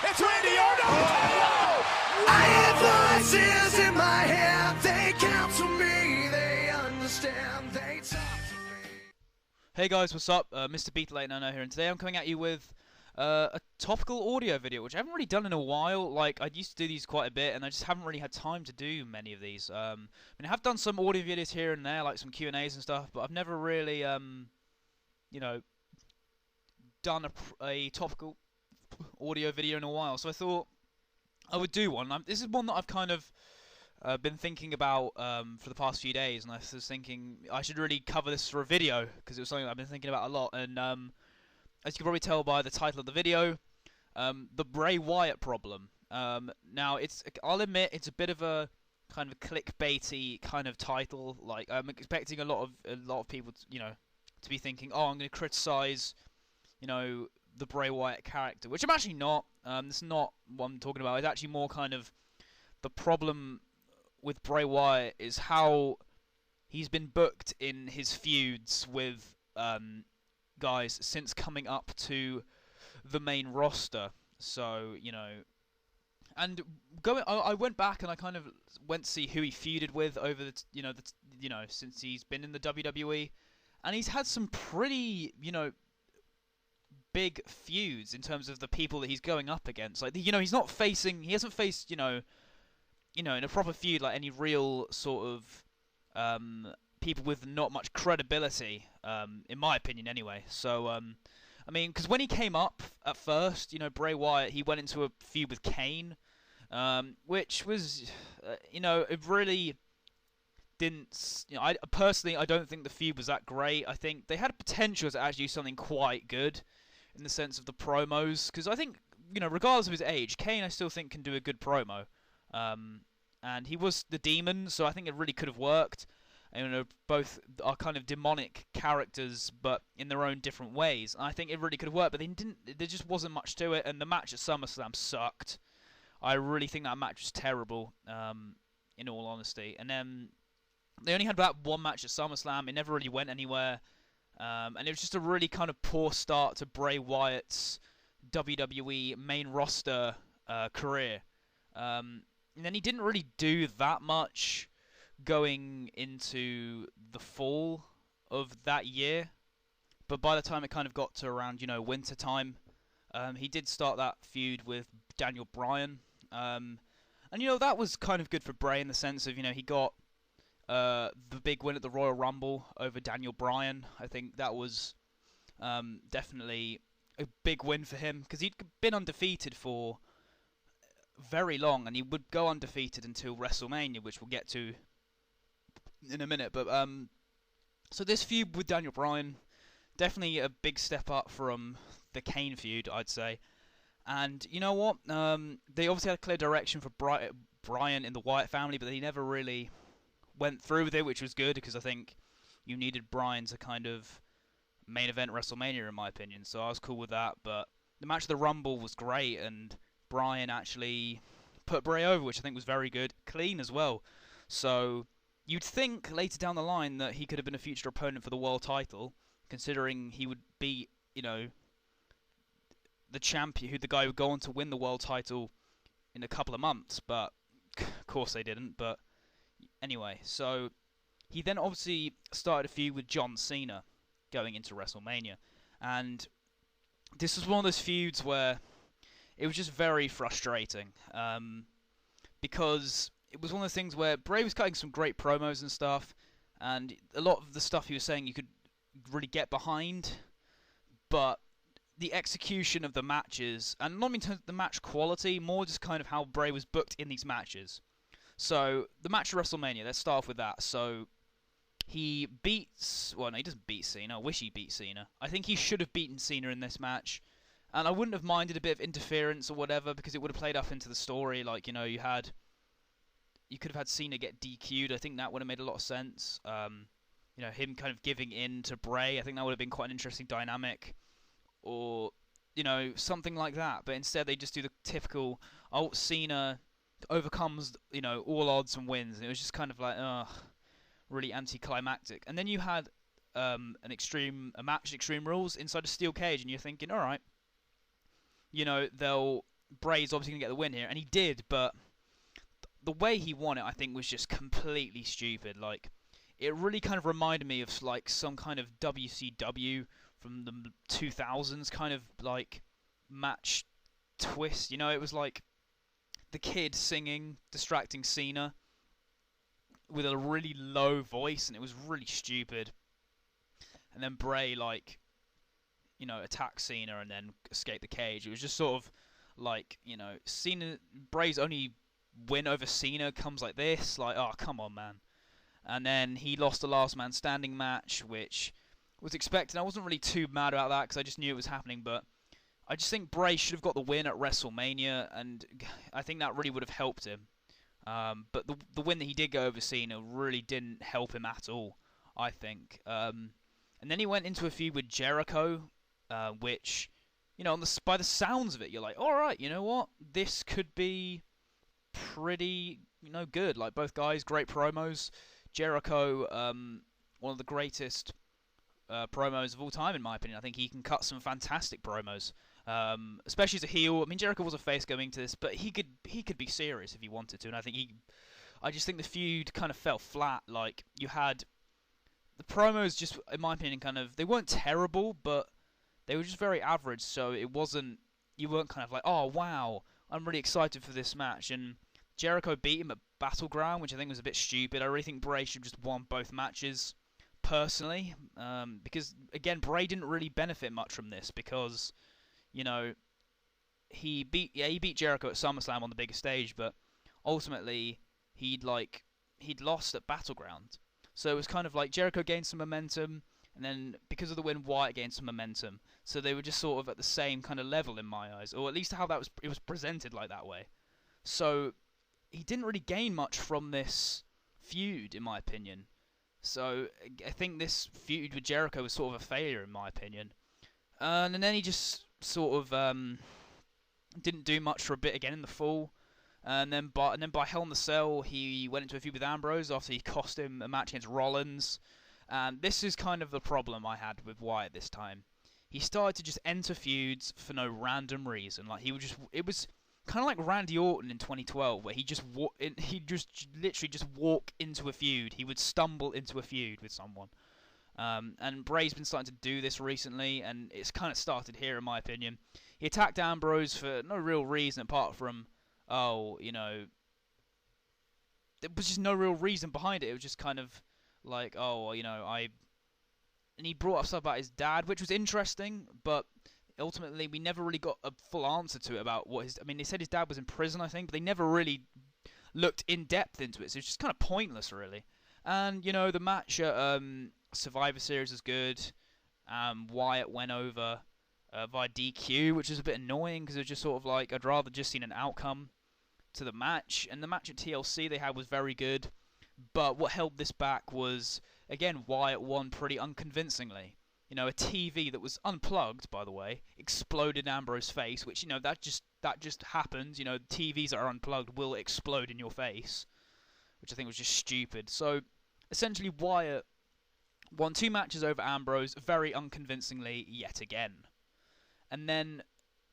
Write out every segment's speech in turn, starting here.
It's Randy Orton. Oh, I have voices in my head. They counsel me. They understand. They talk to me. Hey guys, what's up? Mr. Beatlate99 here, and today I'm coming at you with a topical audio video, which I haven't really done in a while. Like, I used to do these quite a bit, and I just haven't really had time to do many of these. I mean, I have done some audio videos here and there, like some Q&As and stuff, but I've never really, you know, done a topical audio video in a while. So I thought I would do one. This is one that I've kind of been thinking about for the past few days, and I was thinking I should really cover this for a video because it was something I've been thinking about a lot. And as you can probably tell by the title of the video, the Bray Wyatt problem. Now, I'll admit it's a bit of a kind of clickbaity kind of title. Like, I'm expecting a lot of people, to be thinking, oh, I'm going to criticize, the Bray Wyatt character, which I'm actually not. This is not what I'm talking about. It's actually more kind of the problem with Bray Wyatt is how he's been booked in his feuds with guys since coming up to the main roster. So, and I went back and I kind of went to see who he feuded with over since he's been in the WWE, and he's had some pretty, big feuds in terms of the people that he's going up against. Like, he hasn't faced, in a proper feud, like any real sort of people with not much credibility, in my opinion anyway. So, I mean, because when he came up at first, Bray Wyatt, he went into a feud with Kane, which was, it really didn't, I personally, I don't think the feud was that great. I think they had potential to actually do something quite good in the sense of the promos, because I think, regardless of his age, Kane I still think can do a good promo. And he was the demon, so I think it really could have worked. And, both are kind of demonic characters, but in their own different ways. And I think it really could have worked, but there just wasn't much to it, and the match at SummerSlam sucked. I really think that match was terrible, in all honesty. And then they only had about one match at SummerSlam. It never really went anywhere. And it was just a really kind of poor start to Bray Wyatt's WWE main roster career. And then he didn't really do that much going into the fall of that year. But by the time it kind of got to around, winter time, he did start that feud with Daniel Bryan. And, that was kind of good for Bray in the sense of, he got the big win at the Royal Rumble over Daniel Bryan. I think that was definitely a big win for him because he'd been undefeated for very long, and he would go undefeated until WrestleMania, which we'll get to in a minute. But so this feud with Daniel Bryan, definitely a big step up from the Kane feud, I'd say. And you know what? They obviously had a clear direction for Bryan in the Wyatt family, but they never really went through with it, which was good because I think you needed Bryan to kind of main event WrestleMania, in my opinion. So I was cool with that. But the match of the Rumble was great, and Bryan actually put Bray over, which I think was very good. Clean as well. So you'd think later down the line that he could have been a future opponent for the world title, considering he would be, the champion, the guy who would go on to win the world title in a couple of months. But of course they didn't. But anyway, so he then obviously started a feud with John Cena going into WrestleMania. And this was one of those feuds where it was just very frustrating, because it was one of those things where Bray was cutting some great promos and stuff, and a lot of the stuff he was saying you could really get behind, but the execution of the matches, and not in terms of the match quality, more just kind of how Bray was booked in these matches. So, the match at WrestleMania, let's start off with that. So, he beats, well, no, he doesn't beat Cena. I wish he beat Cena. I think he should have beaten Cena in this match. And I wouldn't have minded a bit of interference or whatever, because it would have played up into the story. Like, you could have had Cena get DQ'd. I think that would have made a lot of sense. Him kind of giving in to Bray. I think that would have been quite an interesting dynamic. Or, something like that. But instead, they just do the typical, Cena overcomes, all odds and wins. And it was just kind of like, really anticlimactic. And then you had a match Extreme Rules inside a steel cage, and you're thinking, all right, they'll Bray's obviously going to get the win here, and he did, but the way he won it, I think, was just completely stupid. Like, it really kind of reminded me of like some kind of WCW from the 2000s kind of like match twist. You know, it was like the Kid singing, distracting Cena with a really low voice, and it was really stupid. And then Bray, like, you know, attack Cena and then escape the cage. It was just sort of like, you know, Bray's only win over Cena comes like this. Like, oh, come on, man. And then he lost the last man standing match, which was expected. I wasn't really too mad about that because I just knew it was happening, but I just think Bray should have got the win at WrestleMania, and I think that really would have helped him. But the win that he did go over Cena really didn't help him at all, I think. And then he went into a feud with Jericho, which, you know, by the sounds of it, you're like, all right, you know what? This could be pretty, you know, good. Like, both guys, great promos. Jericho, one of the greatest promos of all time, in my opinion. I think he can cut some fantastic promos, especially as a heel. I mean, Jericho was a face going to this, but he could be serious if he wanted to. And I just think the feud kind of fell flat. Like, you had the promos, just in my opinion, kind of, they weren't terrible, but they were just very average. So you weren't kind of like, oh wow, I'm really excited for this match. And Jericho beat him at Battleground, which I think was a bit stupid. I really think Bray should have just won both matches, personally, because, again, Bray didn't really benefit much from this because, you know, he beat Jericho at SummerSlam on the biggest stage, but ultimately he'd lost at Battleground. So it was kind of like Jericho gained some momentum, and then because of the win, Wyatt gained some momentum. So they were just sort of at the same kind of level in my eyes, or at least how it was presented like that way. So he didn't really gain much from this feud, in my opinion. So I think this feud with Jericho was sort of a failure, in my opinion. And then he just sort of didn't do much for a bit again in the fall. And then by Hell in the Cell, he went into a feud with Ambrose after he cost him a match against Rollins. And this is kind of the problem I had with Wyatt this time. He started to just enter feuds for no random reason. Like, it was kind of like Randy Orton in 2012, where he literally just walk into a feud. He would stumble into a feud with someone. And Bray's been starting to do this recently, and it's kind of started here, in my opinion. He attacked Ambrose for no real reason apart from, you know, there was just no real reason behind it. It was just kind of like, you know, and he brought up stuff about his dad, which was interesting, but ultimately we never really got a full answer to it about I mean, they said his dad was in prison, I think, but they never really looked in depth into it, so it's just kind of pointless, really. And, you know, the match at Survivor Series was good. Wyatt went over via DQ, which is a bit annoying because it was just sort of like, I'd rather just seen an outcome to the match. And the match at TLC they had was very good, but what held this back was, again, Wyatt won pretty unconvincingly. You know, a TV that was unplugged, by the way, exploded in Ambrose's face, which, you know, that just happens. You know, TVs that are unplugged will explode in your face, which I think was just stupid. So, essentially, Wyatt won 2 matches over Ambrose, very unconvincingly, yet again. And then,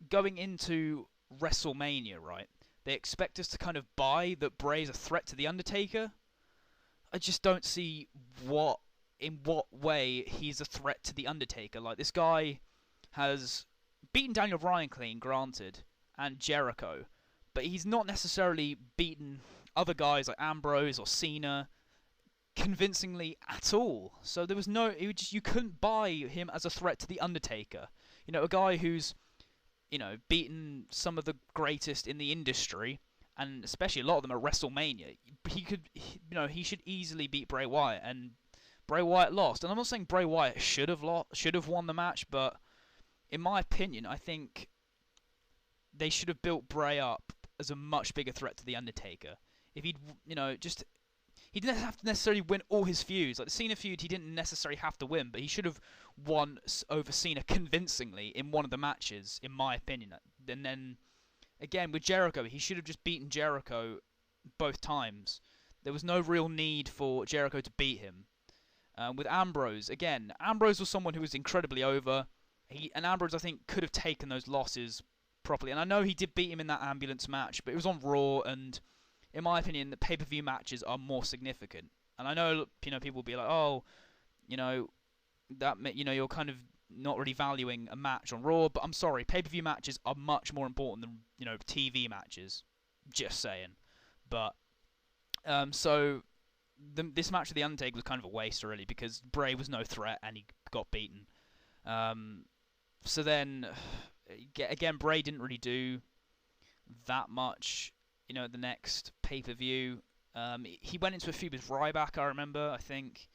going into WrestleMania, right, they expect us to kind of buy that Bray's a threat to The Undertaker. I just don't see in what way he's a threat to The Undertaker. Like, this guy has beaten Daniel Bryan clean, granted, and Jericho, but he's not necessarily beaten other guys like Ambrose or Cena convincingly at all. So there was you couldn't buy him as a threat to The Undertaker. You know, a guy who's, you know, beaten some of the greatest in the industry, and especially a lot of them at WrestleMania. He should easily beat Bray Wyatt, and Bray Wyatt lost. And I'm not saying Bray Wyatt should have won the match, but in my opinion, I think they should have built Bray up as a much bigger threat to The Undertaker. If he'd, you know, he didn't have to necessarily win all his feuds. Like the Cena feud, he didn't necessarily have to win, but he should have won over Cena convincingly in one of the matches, in my opinion. And then, again, with Jericho, he should have just beaten Jericho both times. There was no real need for Jericho to beat him. With Ambrose, again, Ambrose was someone who was incredibly over. And Ambrose, I think, could have taken those losses properly. And I know he did beat him in that ambulance match, but it was on Raw, and in my opinion, the pay-per-view matches are more significant. And I know, people will be like, oh, you're kind of not really valuing a match on Raw, but I'm sorry, pay-per-view matches are much more important than, TV matches. Just saying. But, this match with The Undertaker was kind of a waste, really, because Bray was no threat and he got beaten. So then, again, Bray didn't really do that much, at the next pay-per-view. He went into a feud with Ryback, I remember, I think,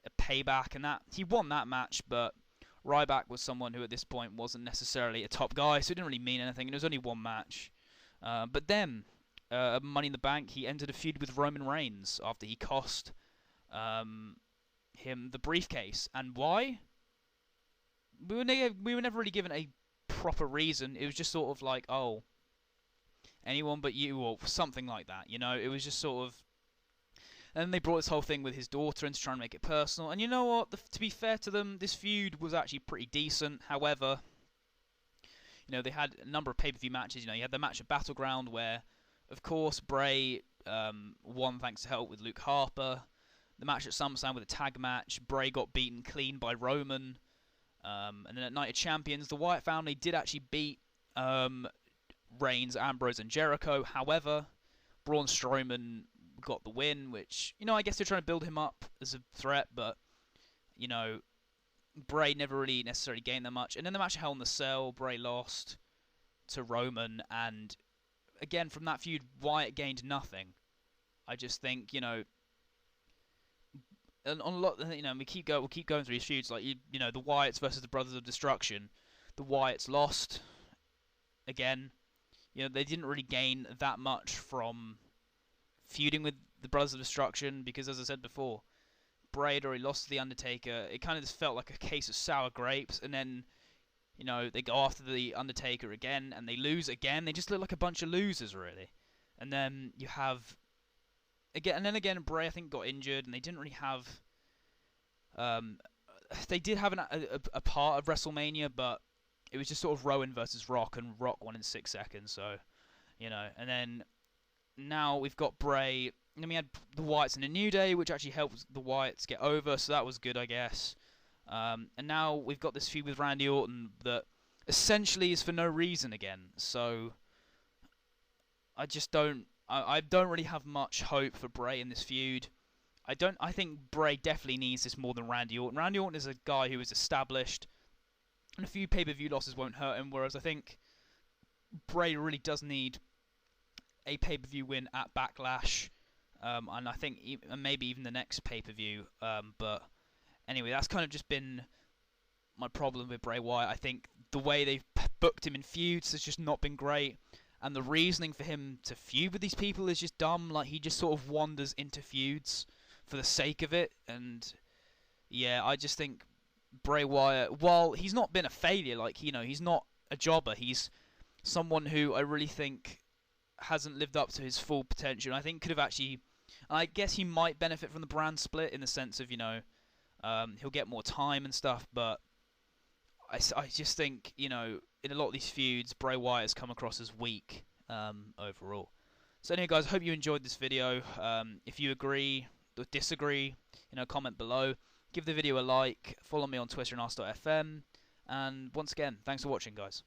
a Payback, and that he won that match, but Ryback was someone who at this point wasn't necessarily a top guy, so it didn't really mean anything, and it was only one match. But then, Money in the Bank, he entered a feud with Roman Reigns after he cost him the briefcase. And why? We were never really given a proper reason. It was just sort of like, oh, anyone but you, or something like that. It was just sort of. And then they brought this whole thing with his daughter in to try and make it personal. And you know what? To be fair to them, this feud was actually pretty decent. However, they had a number of pay-per-view matches. You had the match at Battleground where, of course, Bray won thanks to help with Luke Harper. The match at SummerSlam with a tag match, Bray got beaten clean by Roman. And then at Night of Champions, the Wyatt family did actually beat Reigns, Ambrose, and Jericho. However, Braun Strowman got the win, which, I guess they're trying to build him up as a threat, but, Bray never really necessarily gained that much. And then the match at Hell in the Cell, Bray lost to Roman, and again, from that feud, Wyatt gained nothing. I just think, and on a lot, we'll keep going through these feuds, like, the Wyatts versus the Brothers of Destruction. The Wyatts lost, again. They didn't really gain that much from feuding with the Brothers of Destruction, because, as I said before, Bray had already lost to The Undertaker. It kind of just felt like a case of sour grapes, and then, they go after The Undertaker again, and they lose again. They just look like a bunch of losers, really. And then you have, again, Bray, I think, got injured, and they didn't really have, they did have a part of WrestleMania, but it was just sort of Rowan versus Rock, and Rock won in 6 seconds, so, and then now we've got Bray, and then we had the Wyatts in a New Day, which actually helped the Wyatts get over, so that was good, I guess. And now we've got this feud with Randy Orton that essentially is for no reason again, so I just don't really have much hope for Bray in this feud. I think Bray definitely needs this more than Randy Orton. Randy Orton is a guy who is established, and a few pay-per-view losses won't hurt him, whereas I think Bray really does need a pay-per-view win at Backlash, and I think maybe even the next pay-per-view, but anyway, that's kind of just been my problem with Bray Wyatt. I think the way they've booked him in feuds has just not been great, and the reasoning for him to feud with these people is just dumb. Like, he just sort of wanders into feuds for the sake of it, and yeah, I just think Bray Wyatt, while he's not been a failure, like, he's not a jobber, he's someone who I really think hasn't lived up to his full potential. I think could have actually, I guess he might benefit from the brand split in the sense of, he'll get more time and stuff, but I just think, in a lot of these feuds, Bray Wyatt has come across as weak overall. So anyway, guys, I hope you enjoyed this video. If you agree or disagree, comment below. Give the video a like, follow me on Twitter and Ask.fm, and once again, thanks for watching, guys.